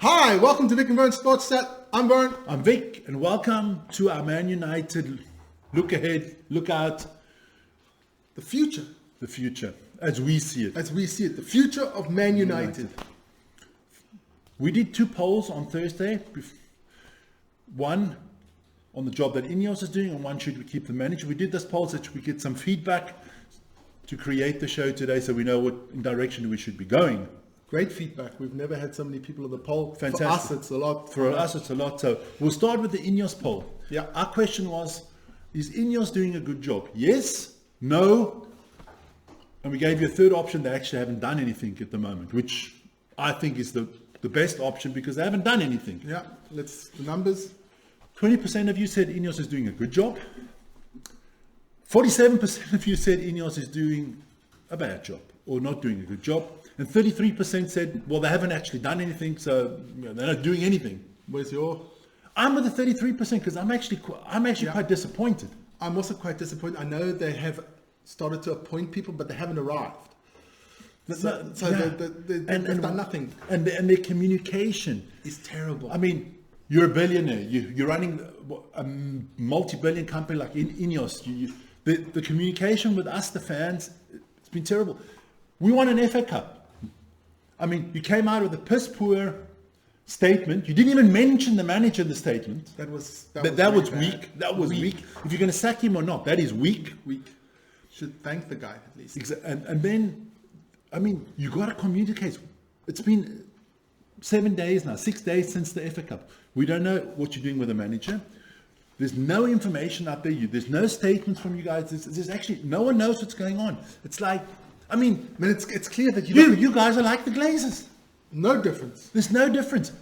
Hi, welcome to Vic and Vern Sports Chat. I'm Vern. I'm Vic, and welcome to our Man United look ahead, look out, The future, as we see it. the future of Man United. We did two polls on Thursday. One on the job that Ineos is doing, and one should we keep the manager. We did this poll so that we get some feedback to create the show today, so we know what direction we should be going. Great feedback. We've never had so many people on the poll. Fantastic. For us, it's a lot. For us, it's a lot. So we'll start with the Ineos poll. Yeah. Our question was, is Ineos doing a good job? Yes, no, and we gave you a third option. They actually haven't done anything at the moment, which I think is the best option because they haven't done anything. Yeah, the numbers. 20% of you said Ineos is doing a good job. 47% of you said Ineos is doing a bad job or not doing a good job. And 33% said, well, they haven't actually done anything, so they're not doing anything. Where's your? I'm with the 33% because I'm actually quite disappointed. I'm also quite disappointed. I know they have started to appoint people, but they haven't arrived. They've done nothing. And their communication It's terrible. I mean, you're a billionaire. You're running a multi-billion company like Ineos. The communication with us, the fans, it's been terrible. We won an FA Cup. I mean, you came out with a piss poor statement. You didn't even mention the manager in the statement. That was weak. That was weak. If you're going to sack him or not, that is weak. Should thank the guy at least. And then, I mean, you got to communicate. It's been 6 days since the FA Cup. We don't know what you're doing with the manager. There's no information out there. There's no statements from you guys. There's actually no one knows what's going on. It's like, I mean, it's clear that you guys are like the Glazers. No difference. There's no difference.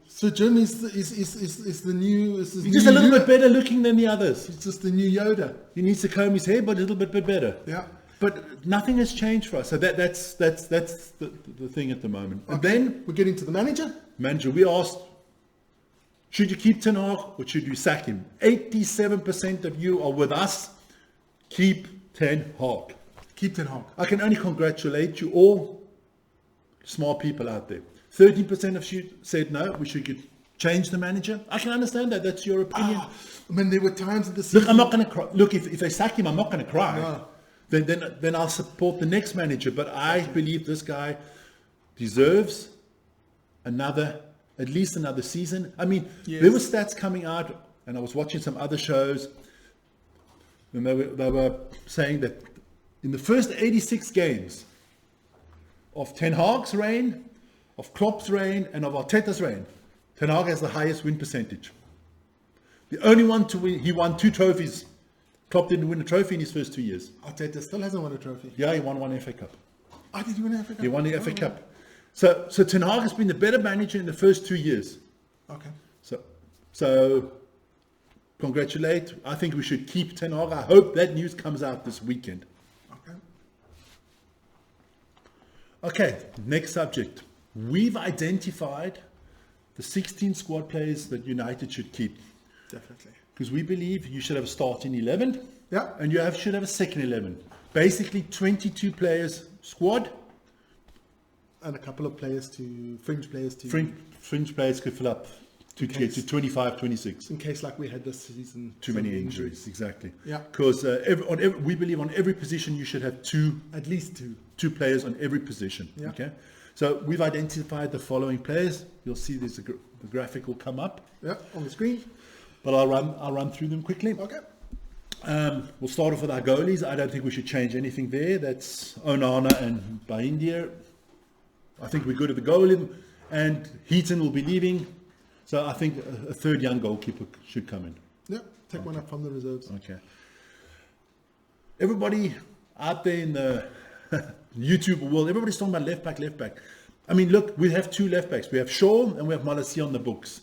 So Jim is the new. He's just a little bit better looking than the others. It's just the new Yoda. He needs to comb his hair, but a little bit better. Yeah. But nothing has changed for us. So that's the thing at the moment. Okay. And then we're getting to the manager. We asked, should you keep Ten Hag or should you sack him? 87% of you are with us. Keep Ten Hag. Keep Ten Hag. I can only congratulate you all smart people out there. 13% of you said no, we should change the manager. I can understand that. That's your opinion. I mean, there were times in the season. Look, I'm not going to cry. Look, if they sack him, I'm not going to cry. No. Then I'll support the next manager. But I believe this guy deserves at least another season. I mean, Yes. There were stats coming out, and I was watching some other shows, and they were saying that in the first 86 games of Ten Hag's reign, of Klopp's reign, and of Arteta's reign, Ten Hag has the highest win percentage. The only one to win, he won 2 trophies. Klopp didn't win a trophy in his first 2 years. Arteta still hasn't won a trophy. Yeah, he won one FA Cup. Oh, did he win an FA Cup? He won the FA Cup. So Ten Hag has been the better manager in the first 2 years. Okay. So congratulate. I think we should keep Ten Hag. I hope that news comes out this weekend. Okay, next subject. We've identified the 16 squad players that United should keep. Definitely. Because we believe you should have a starting 11. Yeah. And you should have a second 11. Basically 22 players squad. And a couple of fringe players to... Fringe players could fill up to get to 25, 26. In case like we had this season. Too many injuries, exactly. Yeah. Because we believe on every position you should have at least two players on every position. Yeah. Okay. So we've identified the following players. You'll see the graphic will come up. Yeah, on the screen. But I'll run through them quickly. Okay. We'll start off with our goalies. I don't think we should change anything there. That's Onana and Baindia. I think we're good at the goalie, and Heaton will be leaving. So I think a third young goalkeeper should come in. Yeah, take one up from the reserves. Okay. Everybody out there in the YouTube world, everybody's talking about left back. I mean, look, we have 2 left backs. We have Shaw and we have Malacia on the books.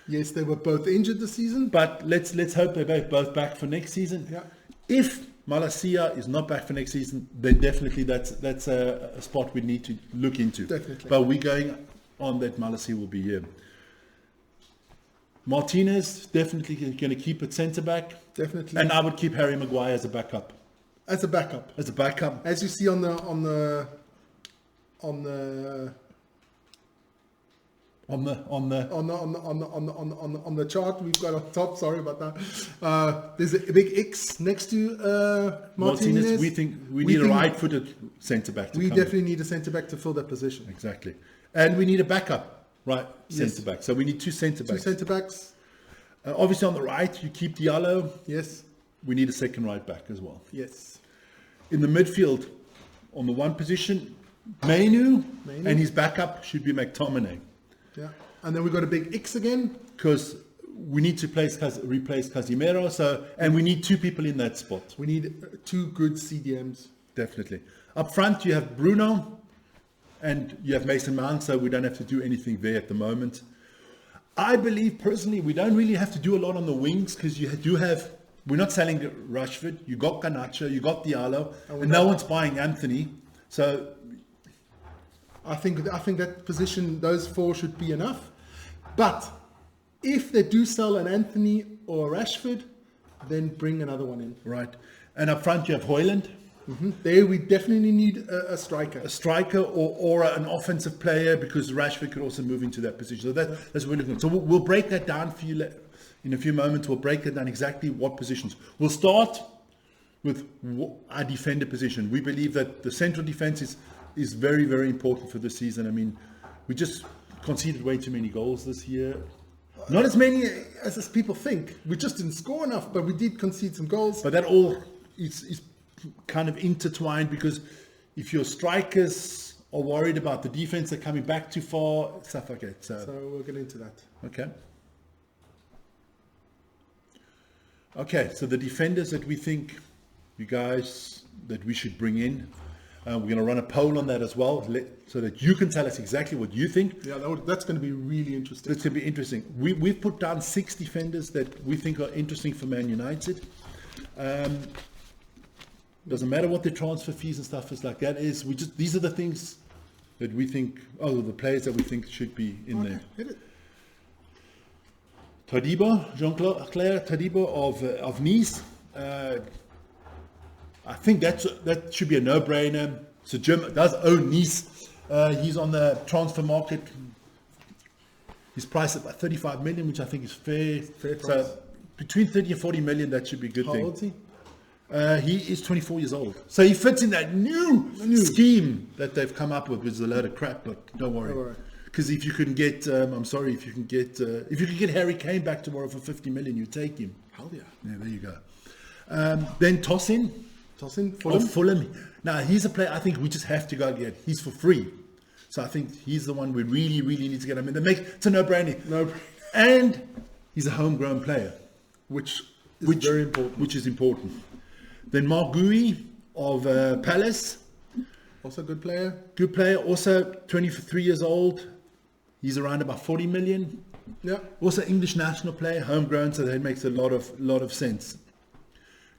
Yes, they were both injured this season. But let's hope they're both back for next season. Yeah. If Malacia is not back for next season, then definitely that's a spot we need to look into. Definitely. But we're going on that Malacia will be here. Martinez definitely going to keep at centre back. Definitely. And I would keep Harry Maguire as a backup. As a backup. As you see on the On the chart we've got on top, sorry about that. There's a big X next to Martinez. We think we need a right-footed centre back. We definitely need a centre back to fill that position. Exactly, and we need a backup centre back. So we need two centre backs. Two centre backs. Obviously on the right you keep Diallo. Yes. We need a second right back as well. Yes. In the midfield, on the one position, Mainu. And his backup should be McTominay. Yeah, and then we've got a big X again. Because we need to replace Casemiro, and we need two people in that spot. We need two good CDMs. Definitely. Up front, you have Bruno, and you have Mason Mount, so we don't have to do anything there at the moment. I believe, personally, we don't really have to do a lot on the wings, because you do have... We're not selling Rashford. You got Garnacho, you got Diallo, and no one's buying Anthony. So... I think that position, those four should be enough. But if they do sell an Anthony or a Rashford, then bring another one in. Right. And up front you have Højlund. Mm-hmm. There we definitely need a striker. A striker or an offensive player, because Rashford could also move into that position. So that's what we're looking at. So we'll break that down for you in a few moments. We'll break that down exactly what positions. We'll start with our defender position. We believe that the central defense is very, very important for this season. I mean, we just conceded way too many goals this year. Not as many as people think. We just didn't score enough, but we did concede some goals. But that all is kind of intertwined, because if your strikers are worried about the defense, they're coming back too far, stuff like that. So we'll get into that. Okay, so the defenders that we think, you guys, that we should bring in, we're going to run a poll on that as well, so that you can tell us exactly what you think. Yeah, that's going to be really interesting. That's going to be interesting. We've put down 6 defenders that we think are interesting for Man United. Doesn't matter what the transfer fees and stuff is like. These are the things that we think, the players that we think should be in there. Hit it. Jean-Claire Todibo of Nice. I think that should be a no-brainer. So Jim does own Nice. He's on the transfer market. He's priced at about 35 million, which I think is fair. Fair price. So between 30 and 40 million, that should be a good thing. How old is he? He is 24 years old. So he fits in that new scheme that they've come up with, which is a load of crap, but don't worry. Because if you can get, if you can get Harry Kane back tomorrow for 50 million, you take him. Hell yeah. Yeah, there you go. Then Tosin, Fulham. Now, he's a player I think we just have to go get. He's for free. So I think he's the one we really, really need to get him in. It's a no-brainer. And he's a homegrown player. Which is very important. Which is important. Then Mark Gui of Palace. Also a good player. Good player. Also 23 years old. He's around about 40 million. Yeah. Also English national player, homegrown, so that makes a lot of sense.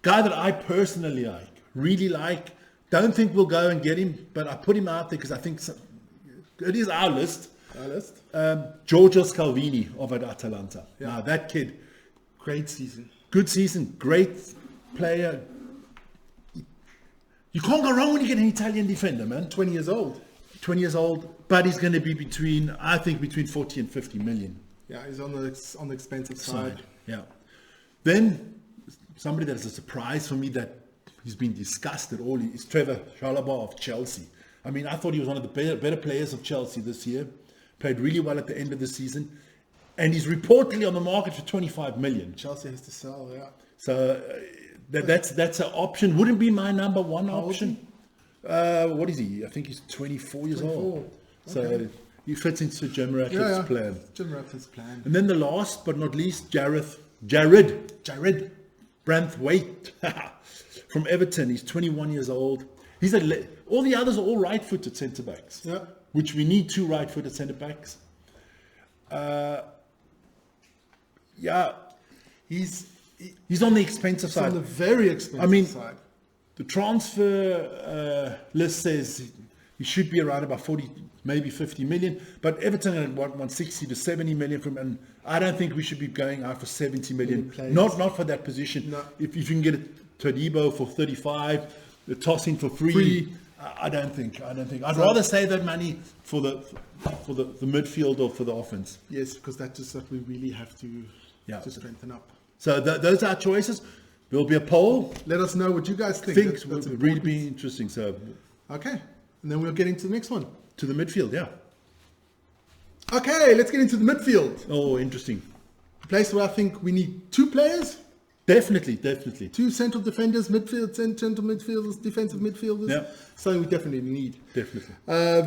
Guy that I personally really like. Don't think we'll go and get him, but I put him out there because I think it is our list. Giorgio Scalvini of Atalanta. Yeah. Now that kid, great season. Good season, great player. You can't go wrong when you get an Italian defender, man. 20 years old. 20 years old, but he's going to be between 40 and 50 million. Yeah, he's on the expensive side. Yeah. Then somebody that is a surprise for me that he's been discussed at all is Trevor Chalobah of Chelsea. I mean, I thought he was one of the better players of Chelsea this year. Played really well at the end of the season. And he's reportedly on the market for 25 million. Chelsea has to sell, yeah. So that's an option. Wouldn't be my number one option. What is he? I think he's 24 years old. Okay. So he fits into Jim Ratcliffe's plan. Jim Ratcliffe's plan. And then the last but not least, Jared Branthwaite from Everton. He's 21 years old. All the others are all right-footed centre-backs. Yeah. Which we need 2 right-footed centre-backs. He's on the expensive side. On the very expensive side. The transfer list says he should be around about 40, maybe 50 million. But Everton want 60 to 70 million from him. And I don't think we should be going out for 70 million. Not for that position. No. If you can get a Todibo for 35, the Tosin for free. I don't think. I'd rather save that money for the midfield or for the offense. Yes, because that's just what we really have to strengthen up. So those are our choices. There'll be a poll. Let us know what you guys think. That's would really be interesting. So, okay, and then we'll get into the next one. To the midfield, yeah. Okay, let's get into the midfield. Oh, interesting. A place where I think we need 2 players. Definitely. 2 central defenders, central midfielders, defensive midfielders. Yeah. Something we definitely need. Definitely.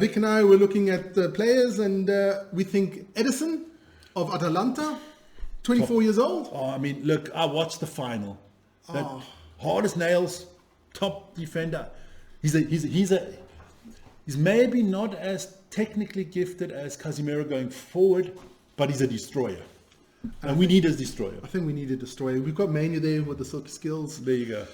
Vic and I were looking at players, and we think Edison of Atalanta, 24 years old. Oh, I mean, look, I watched the final. That hard as nails, top defender. He's maybe not as technically gifted as Casemiro going forward, but he's a destroyer. And we need a destroyer. I think we need a destroyer. We've got Manu there with the silky skills. There you go.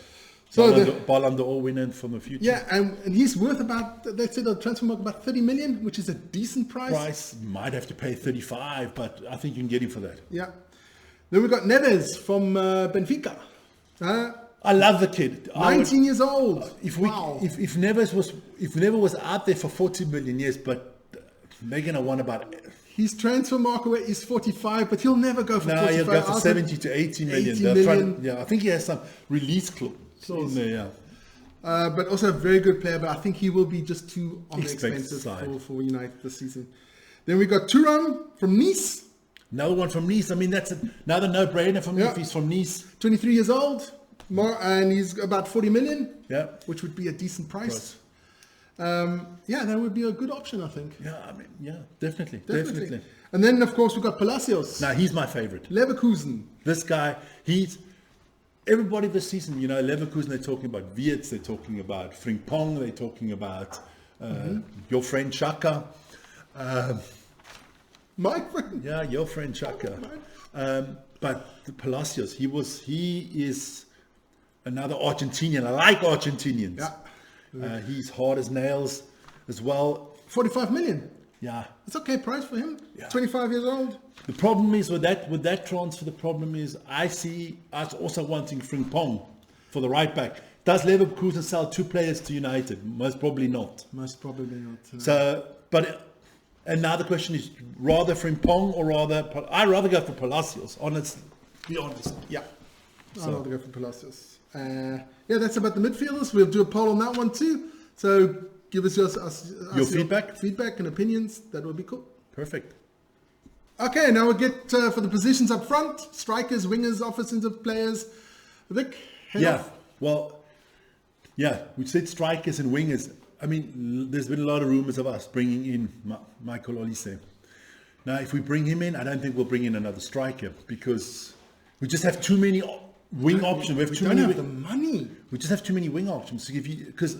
So Ballon d'Or winner from the future. Yeah, and he's worth about, they said the transfer market about 30 million, which is a decent price. Might have to pay 35, but I think you can get him for that. Yeah. Then we've got Neves from Benfica. I love the kid. 19 years old. If Neves was out there for 40 million, yes, but they're going to want about... His transfer market is 45, but he'll never go for 45. No, he'll go for 70 to 80 million. I think he has some release clause in there, yeah. But also a very good player, but I think he will be just too on the Expensive expensive for United this season. Then we got Thuram from Nice. Another one from Nice. I mean, that's another no-brainer for me if he's from Nice. 23 years old, and he's about 40 million, which would be a decent price. That would be a good option, I think. Yeah, I mean, definitely. And then, of course, we've got Palacios. No, he's my favorite. Leverkusen. This guy, everybody this season, Leverkusen, they're talking about Wirtz, they're talking about Frimpong, they're talking about your friend Xhaka. My friend. Yeah, your friend Xhaka. But the Palacios, he is another Argentinian. I like Argentinians. Yeah. He's hard as nails as well. 45 million. Yeah. It's okay price for him. Yeah. 25 years old. The problem is with that transfer, the problem is I see us also wanting Frimpong for the right back. Does Leverkusen sell 2 players to United? Most probably not. So, and now the question is rather Frimpong or I'd rather go for Palacios, be honest. Yeah. I'd rather go for Palacios. That's about the midfielders. We'll do a poll on that one too. So give us your feedback and opinions. That would be cool. Perfect. Okay, now we'll get for the positions up front: strikers, wingers, offensive players. Vic, off. Well, we said strikers and wingers. I mean, there's been a lot of rumors of us bringing in Michael Olise. Now, if we bring him in, I don't think we'll bring in another striker because we just have too many wing options. We don't have the money. We just have too many wing options to give you, because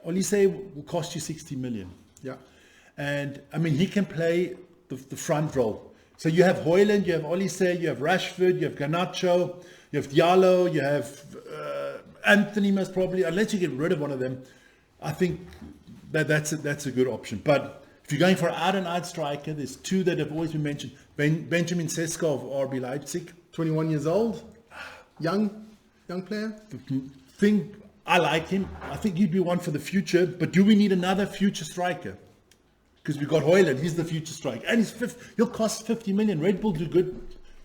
Olise will cost you 60 million. Yeah. And I mean, he can play the front role. So you have Højlund, you have Olise, you have Rashford, you have Garnacho, you have Diallo, you have Anthony most probably, unless you get rid of one of them. I think that's a good option. But if you're going for an out-and-out striker, there's 2 that have always been mentioned. Benjamin Sesko of RB Leipzig. 21 years old. Young player. I like him. I think he'd be one for the future. But do we need another future striker? Because we've got Højlund. He's the future striker. And he'll cost 50 million. Red Bull do good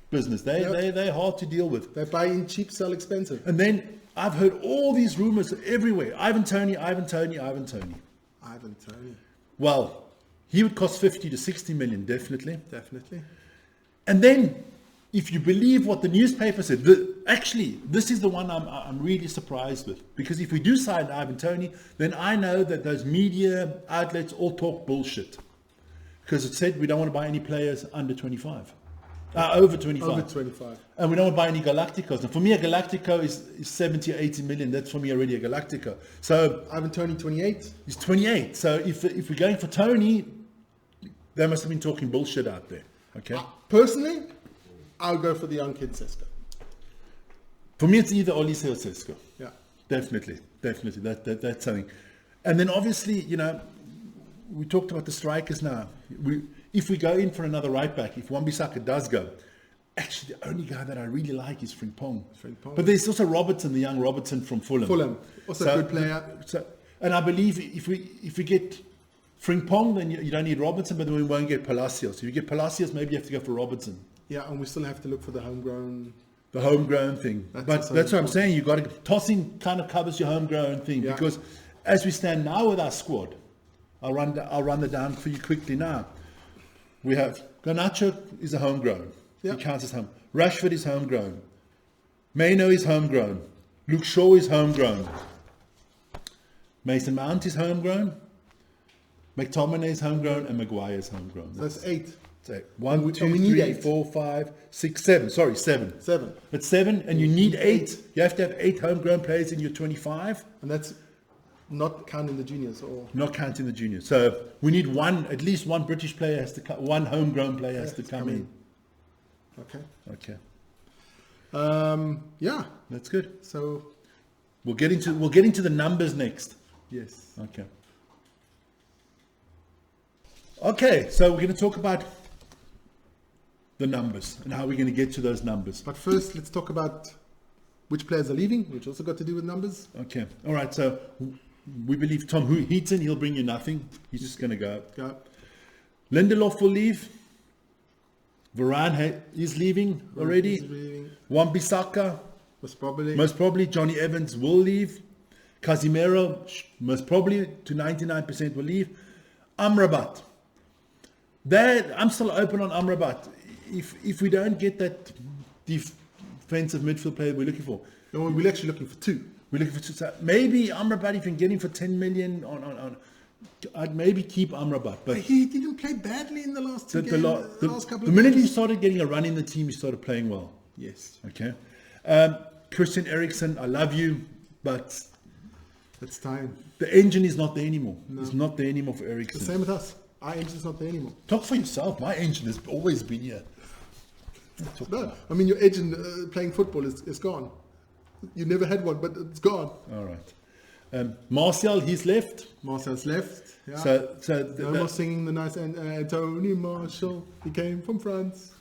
business. They're hard to deal with. They buy in cheap, sell expensive. And then I've heard all these rumors everywhere. Ivan Toney. Well, he would cost 50 to 60 million, definitely. And then, if you believe what the newspaper said, this is the one I'm really surprised with. Because if we do sign Ivan Toney, then I know that those media outlets all talk bullshit. Because it said we don't want to buy any players under 25. Over 25. Over 25. And we don't want to buy any Galacticos. And for me, a Galactico is 70 or 80 million. That's for me already a Galactico. So Ivan Toney, 28. He's 28. So if we're going for Toney, they must have been talking bullshit out there. Okay. Personally, I'll go for the young kid Sesko. For me, it's either Olise or Sesko. Yeah. Definitely. That's something. And then obviously, we talked about the strikers now. If we go in for another right back, if Wan-Bissaka does go, actually the only guy that I really like is Frimpong. But there's also Robertson, the young Robertson from Fulham. Also a good player. And I believe if we get Frimpong, then you don't need Robertson, but then we won't get Palacios. If you get Palacios, maybe you have to go for Robertson. Yeah, and we still have to look for the homegrown. The homegrown thing. But that's what I'm saying. You got to tossing kind of covers your homegrown thing because as we stand now with our squad, I'll run that down for you quickly now. We have Garnacho is a homegrown. Yeah. He counts as home. Rashford is homegrown. Mayno is homegrown. Luke Shaw is homegrown. Mason Mount is homegrown. McTominay is homegrown, and Maguire is homegrown. That's 8. So 1, we 2, need 3, 8. 4, 5, 6, 7. Sorry, 7. 7. It's 7, and you need 8. You have to have 8 homegrown players in your 25. And that's not counting the juniors, or not counting the juniors. So we need at least one British player has to come, one homegrown player has to come in. Okay. Yeah, that's good. So we'll get into the numbers next. Yes. Okay, so we're going to talk about the numbers and how we're going to get to those numbers. But first, let's talk about which players are leaving, which also got to do with numbers. Okay. All right. So we believe Tom Heaton, he'll bring you nothing. He's just going to go. Lindelof will leave. Varane is leaving already. Wan-Bissaka, most probably. Johnny Evans will leave. Casemiro, most probably to 99% will leave. Amrabat. I'm still open on Amrabat. If we don't get that defensive midfield player we're looking for. No, we're actually looking for 2. We're looking for 2. So maybe Amrabat, if you can get him for 10 million I'd maybe keep Amrabat. But he didn't play badly in the last 2 games. The last couple of minute games. he started getting a run in the team, he started playing well. Yes. Okay. Christian Eriksen, I love you, but it's time. The engine is not there anymore. No. It's not there anymore for Eriksen. The same with us. Our engine's not there anymore. Talk for yourself. My engine has always been here. No, I mean your engine playing football is gone. You never had one, but it's gone. All right. Martial, he's left. Martial's left. Yeah. So no more singing the nice Anthony Martial. He came from France.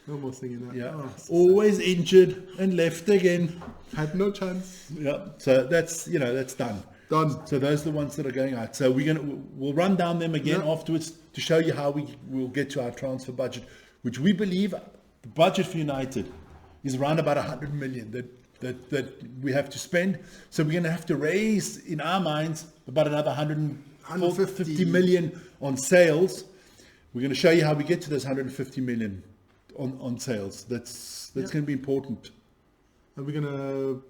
No more singing that. Yeah. Always injured and left again. Had no chance. Yeah. So that's done. Done. So those are the ones that are going out. So we'll run down them again afterwards to show you how we will get to our transfer budget, which we believe the budget for United is around about 100 million that we have to spend. So we're going to have to raise, in our minds, about another 150 million on sales. We're going to show you how we get to those 150 million on sales. That's going to be important. And we're going to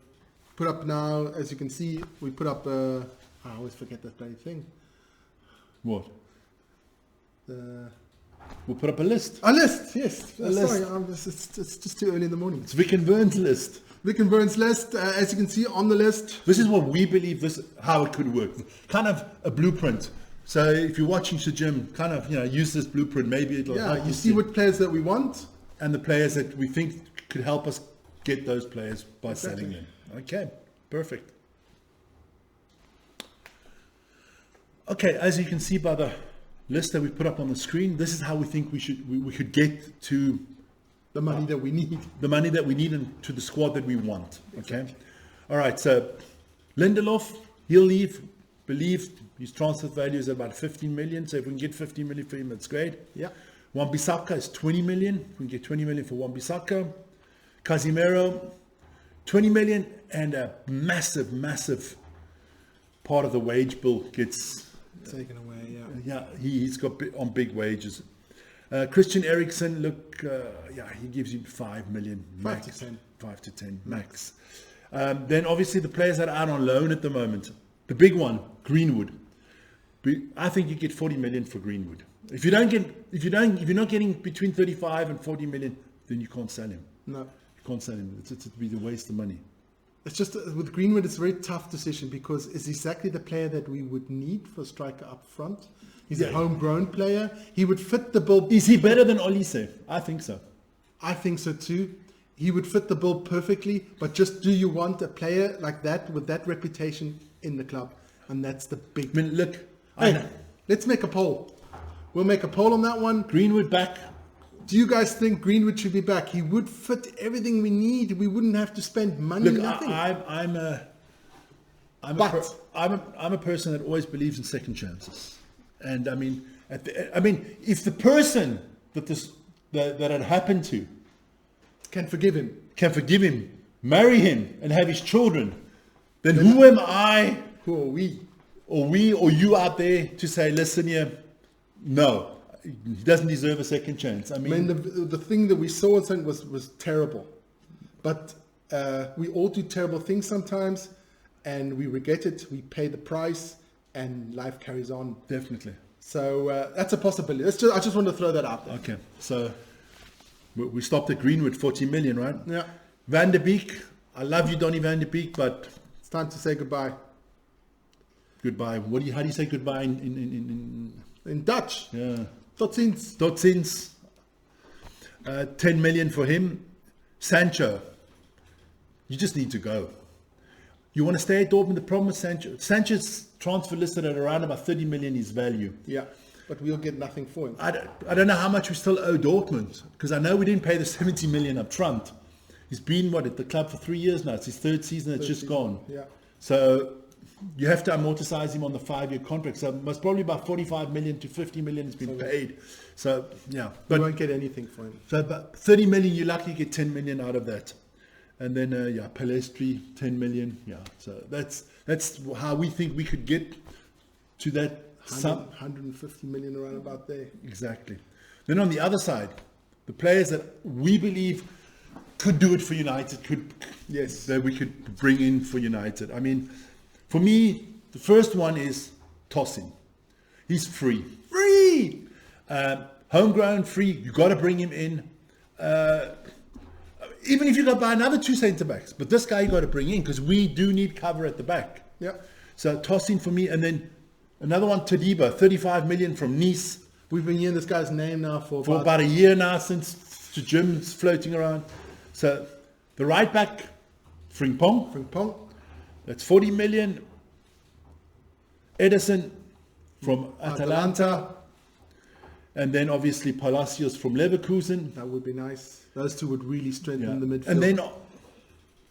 put up now, as you can see, we put up, I always forget that bloody thing. What? We'll put up a list. A list, yes. List. It's just too early in the morning. It's Vic and Vern's list. Vic and Vern's list, as you can see on the list. This is what we believe how it could work. Kind of a blueprint. So if you're watching Sir Jim, kind of use this blueprint. Maybe it'll help you see what players that we want. And the players that we think could help us get those players by selling them. Okay, perfect. Okay, as you can see by the list that we put up on the screen, this is how we think we could get to the money that we need. The money that we need and to the squad that we want. Okay. All right. So Lindelof, he'll leave. Believe his transfer value is about 15 million. So if we can get 15 million for him, that's great. Yeah. Wan-Bissaka is 20 million. If we can get 20 million for Wan-Bissaka. Casemiro, 20 million, and a massive part of the wage bill gets taken away. Yeah, he's got on big wages. Christian Eriksen, he gives you 5 million max. 5 to 10 max. Then obviously the players that are out on loan at the moment. The big one, Greenwood. I think you get 40 million for Greenwood. If you're not getting between 35 and 40 million, then you can't sell him. No, you can't sell him. It'd be a waste of money. It's just with Greenwood, it's a very tough decision because it's exactly the player that we would need for a striker up front. He's a homegrown player. He would fit the bill. Is he better than Olise? I think so. I think so too. He would fit the bill perfectly. But just do you want a player like that with that reputation in the club? And that's the big. I mean, look. Let's make a poll. We'll make a poll on that one. Greenwood back. Do you guys think Greenwood should be back? He would fit everything we need. We wouldn't have to spend money. Look, nothing. I'm But- a person that always believes in second chances, and I mean, if the person that had happened to Can forgive him. can forgive him, marry him, and have his children, then who am I, Who are we? or you out there to say, listen here, no, he doesn't deserve a second chance. I I mean, mean, the thing that we saw was terrible. But we all do terrible things sometimes, and we regret it. We pay the price, and life carries on. definitely. So that's a possibility. I just want to throw that out there. Okay, so we stopped at Greenwood, 40 million, right? Yeah. Van der Beek, I love you, Donny Van der Beek, but It's time to say goodbye. goodbye. How do you say goodbye in In Dutch, yeah? tot ziens. Tot ziens. 10 million for him. Sancho, you just need to go. You want to stay at Dortmund? The problem with Sancho's transfer listed at around about 30 million his value. Yeah, but we'll get nothing for him. I don't know how much we still owe Dortmund, because I know we didn't pay the 70 million up front. He's been, at the club for 3 years now. It's his third season, it's just gone. Yeah. So you have to amortize him on the 5-year contract. So most probably about 45 million to 50 million has been paid. So, yeah. We But won't get anything for him. so about 30 million, you're lucky to get 10 million out of that. And then, Palestri, 10 million. Yeah. So that's how we think we could get to that. 150 million around about there. Exactly. Then on the other side, the players that we believe could do it for United, Yes. that we could bring in for United. I mean, for me, the first one is Tosin. He's free. Free! Homegrown, free. You got to bring him in. Even if you got to buy another 2 centre-backs. But this guy you got to bring in, because we do need cover at the back. Yeah. So Tosin for me, and then another one, Todibo, 35 million from Nice. We've been hearing this guy's name now for About a year now since the gym's floating around. So the right back, Frimpong, Frimpong. that's 40 million. Edison from Atalanta. And then obviously Palacios from Leverkusen. That would be nice. Those two would really strengthen the midfield. And then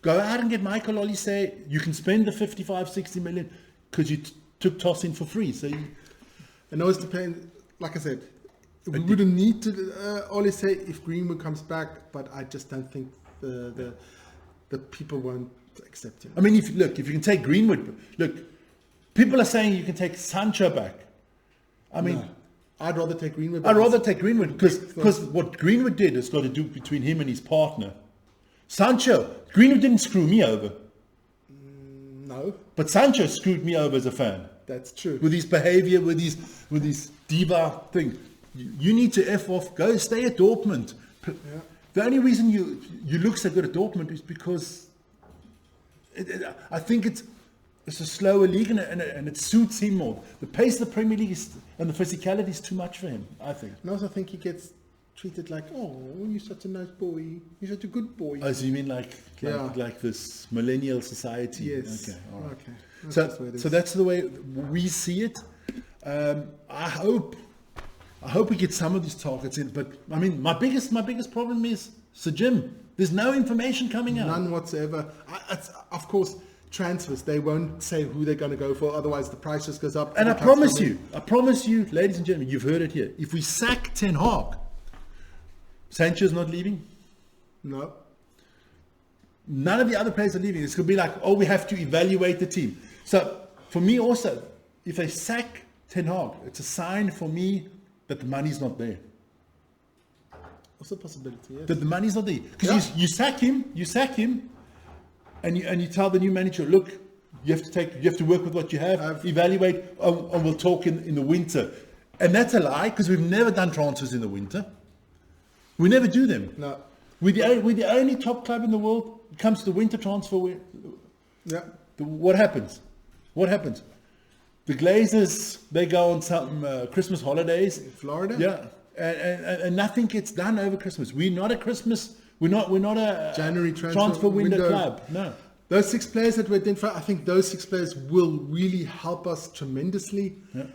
go out and get Michael Olise. You can spend the 55, 60 million because you took Tosin for free. So and always depend, like I said, we wouldn't need to only say if Greenwood comes back, but I just don't think the people won't accept him. I mean, if you can take Greenwood, look, people are saying you can take Sancho back. I mean, No. I'd rather take Greenwood. I'd rather take Greenwood because what Greenwood did has got to do between him and his partner. Sancho, Greenwood didn't screw me over, No, but Sancho screwed me over as a fan that's true. with his behaviour, with his diva thing. You need to F off. Go stay at Dortmund. The only reason you look so good at Dortmund is because I think it's a slower league and it suits him more. The pace of the Premier League and the physicality is too much for him, I think. And also I think he gets treated like, oh, you're such a nice boy. You're such a good boy. Oh, so you mean like Yeah. this millennial society? Yes. Okay. All right. Okay. That's just the way it So is. that's the way we see it. I hope we get some of these targets in. But I mean, my biggest problem is Sir Jim. There's no information coming out. None whatsoever. Of course, transfers, they won't say who they're going to go for. Otherwise, the price just goes up. And I The clubs promise you, ladies and gentlemen, you've heard it here. If we sack Ten Hag, Sancho's not leaving. No. None of the other players are leaving. It's going to be like, we have to evaluate the team. So for me also, if they sack Ten Hag, it's a sign for me that the money's not there. Also a possibility, yes. That the money's not there. Because you sack him, and you tell the new manager, look, you have to work with what you have, evaluate, and we'll talk in the winter. And that's a lie, because we've never done transfers in the winter. We never do them. No. We're the only top club in the world. It comes to the winter transfer. Yeah. What happens? The Glazers, they go on some Christmas holidays. In Florida? Yeah. And nothing gets done over Christmas. We're not a January transfer window club. No. Those 6 players that we identified, I think those 6 players will really help us tremendously. Yeah.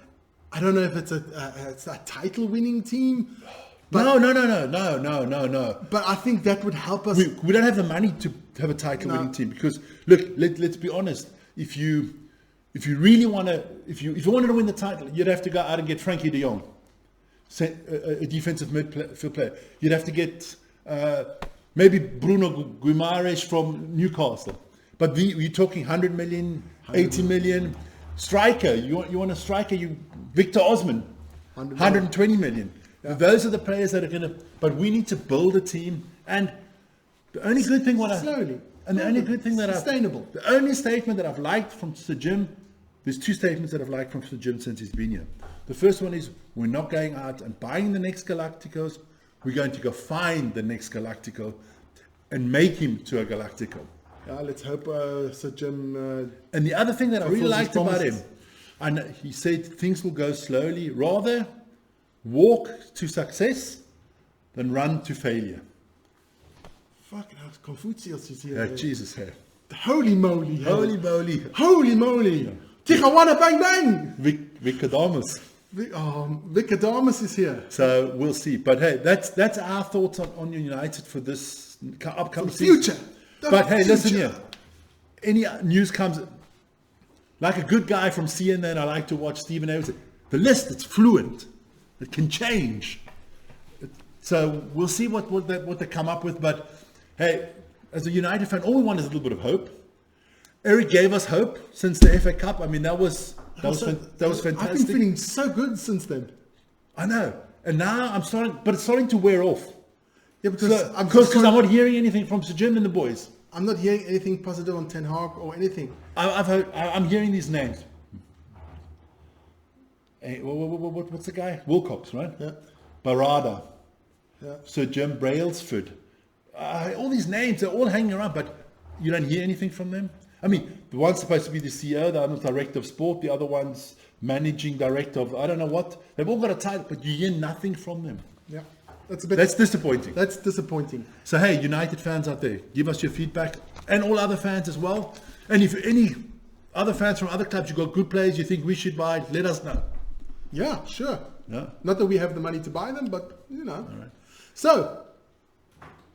I don't know if it's a title-winning team. No. But I think that would help us. We don't have the money to have a title-winning team because, look, let's be honest. If you if you really want to, if you wanted to win the title, you'd have to go out and get Frankie de Jong, a defensive midfield player. You'd have to get maybe Bruno Guimaraes from Newcastle. But we're talking 100 million, 80 million. Striker, you want a striker, Victor Osman, 120 million. Yeah. Those are the players that are going to, but we need to build a team. And the only good thing the only statement that I've liked from Sir Jim, there's two statements that I've liked from Sir Jim since he's been here. The first one is, we're not going out and buying the next Galacticos, we're going to go find the next Galactico and make him to a Galactico. Yeah, let's hope Sir Jim... and the other thing that I really liked about him, and he said things will go slowly, rather walk to success than run to failure. Fucking hell, Confucius is here. Yeah, Jesus, hey. Holy moly. Holy moly. Holy moly. Tijuana bang bang. Vicadamus. Vicadamus is here. So we'll see. But hey, that's our thoughts on United for this upcoming future. season. But hey, listen here. Any news comes, like a good guy from CNN, I like to watch Stephen Evans. The list, it's fluent. It can change. So we'll see what they come up with. But hey, as a United fan, all we want is a little bit of hope. Erik gave us hope since the FA Cup. I mean, that was fantastic. I've been feeling so good since then. I know. And now it's starting to wear off. Yeah, because I'm not hearing anything from Sir Jim and the boys. I'm not hearing anything positive on Ten Hag or anything. I'm hearing these names. Hey, what's the guy? Wilcox, right? Yeah. Barada. Yeah. Sir Jim Brailsford. All these names, they're all hanging around, but you don't hear anything from them. I mean, the one's supposed to be the CEO, the other's director of sport, the other one's managing director of I don't know what. They've all got a title, but you hear nothing from them. Yeah. That's disappointing. That's disappointing. So hey, United fans out there, give us your feedback, and all other fans as well. And if any other fans from other clubs, you've got good players you think we should buy, let us know. Yeah, sure. Yeah. Not that we have the money to buy them, but you know. All right. So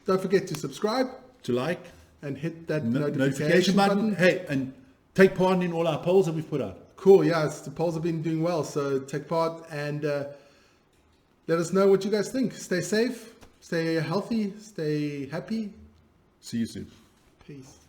don't forget to subscribe, to like, and hit that notification button. Hey, and take part in all our polls that we've put out. Cool. Yeah, the polls have been doing well, so take part and let us know what you guys think. Stay safe, stay healthy, stay happy. See you soon. Peace.